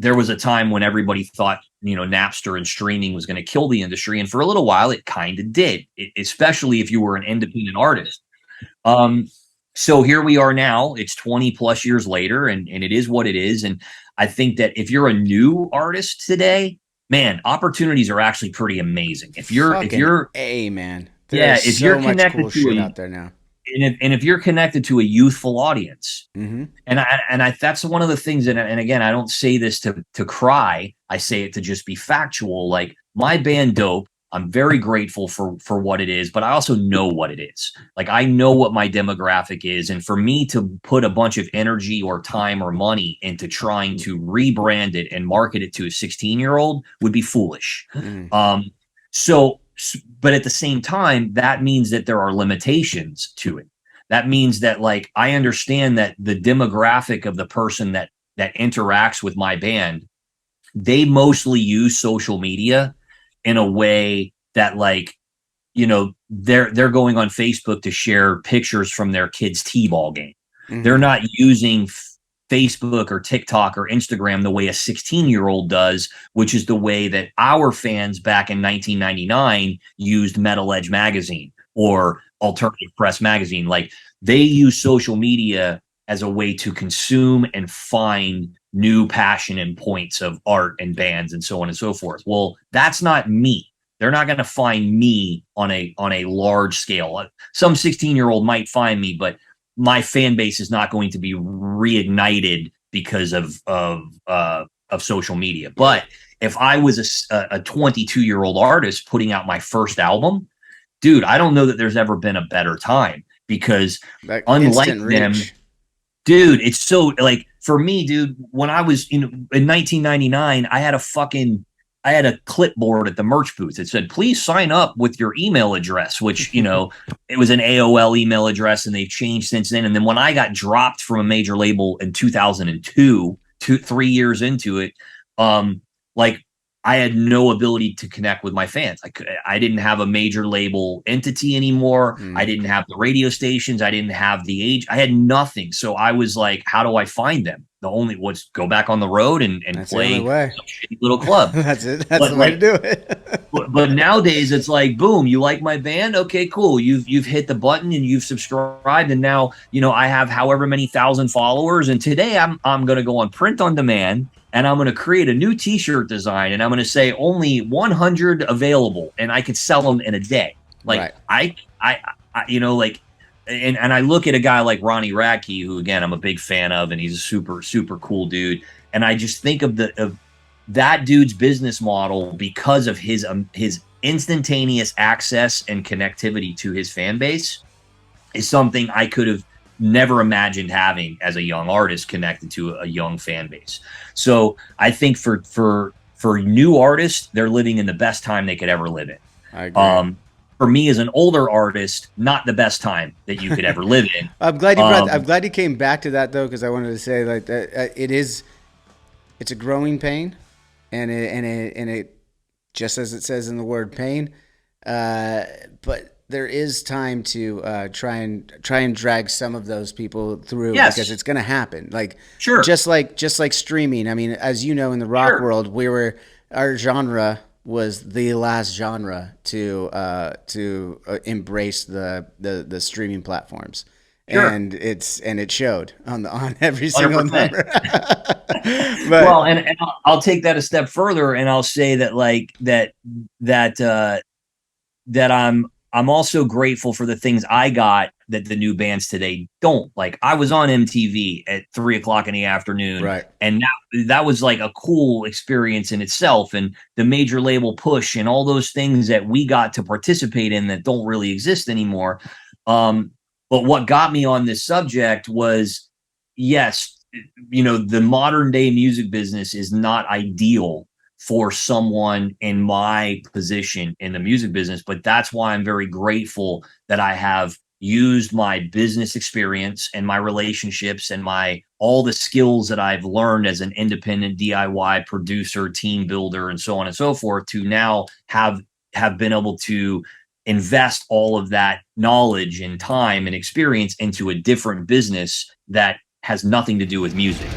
there was a time when everybody thought, Napster and streaming was going to kill the industry. And for a little while, it kind of did, especially if you were an independent artist. So here we are now. It's 20 plus years later, and it is what it is. And I think that if you're a new artist today, man, opportunities are actually pretty amazing. If you're man, if you're connected cool to shit out there now. And if you're connected to a youthful audience, Mm-hmm. and that's one of the things that, and again, I don't say this to cry. I say it to just be factual. Like my band Dope, I'm very grateful for what it is, but I also know what it is. Like I know what my demographic is. And for me to put a bunch of energy or time or money into trying to rebrand it and market it to a 16-year-old would be foolish. Mm. But at the same time, that means that there are limitations to it. That means that, like, I understand that the demographic of the person that interacts with my band, they mostly use social media in a way that, like, they're going on Facebook to share pictures from their kids' t-ball game. Mm-hmm. They're not using Facebook or TikTok or Instagram the way a 16-year-old does, which is the way that our fans back in 1999 used Metal Edge magazine or Alternative Press magazine. Like they use social media as a way to consume and find new passion and points of art and bands and so on and so forth. Well, that's not me. They're not going to find me on a large scale. Some 16-year-old might find me, but my fan base is not going to be reignited because of social media. But if I was a 22-year-old artist putting out my first album, dude, I don't know that there's ever been a better time because Like unlike instant them, reach. dude, it's so like for me, dude, when I was in 1999, I had a clipboard at the merch booth that said, please sign up with your email address, which, it was an AOL email address and they've changed since then. And then when I got dropped from a major label in 2002, 3 years into it, like I had no ability to connect with my fans. I didn't have a major label entity anymore. I didn't have the radio stations. I didn't have the age. I had nothing. So I was like, how do I find them? The only was go back on the road and play some shitty little club. That's it. That's the way to do it. but nowadays it's like, boom, you like my band? Okay, cool. You've hit the button and you've subscribed. And now, I have however many thousand followers. And today I'm going to go on print on demand and I'm going to create a new t-shirt design. And I'm going to say only 100 available and I could sell them in a day. Like right. And I look at a guy like Ronnie Radke, who again I'm a big fan of, and he's a super super cool dude. And I just think of that dude's business model because of his instantaneous access and connectivity to his fan base is something I could have never imagined having as a young artist connected to a young fan base. So I think for new artists, they're living in the best time they could ever live in. I agree. For me as an older artist, not the best time that you could ever live in. I'm glad you I'm glad you came back to that though, because I wanted to say like it's a growing pain, and it just as it says in the word pain, but there is time to try and drag some of those people through because it's going to happen. Like just like streaming. I mean, as you know, in the rock world, our genre was the last genre to embrace the streaming platforms, and it showed on every single 100%. number. Well, and I'll take that a step further, and I'll say that like that I'm also grateful for the things I got that the new bands today don't. Like I was on MTV at 3:00 in the afternoon. Right. And that was like a cool experience in itself. And the major label push and all those things that we got to participate in that don't really exist anymore. But what got me on this subject was, yes, the modern day music business is not ideal for someone in my position in the music business. But that's why I'm very grateful that I have used my business experience and my relationships and all the skills that I've learned as an independent DIY producer, team builder, and so on and so forth to now have been able to invest all of that knowledge and time and experience into a different business that has nothing to do with music.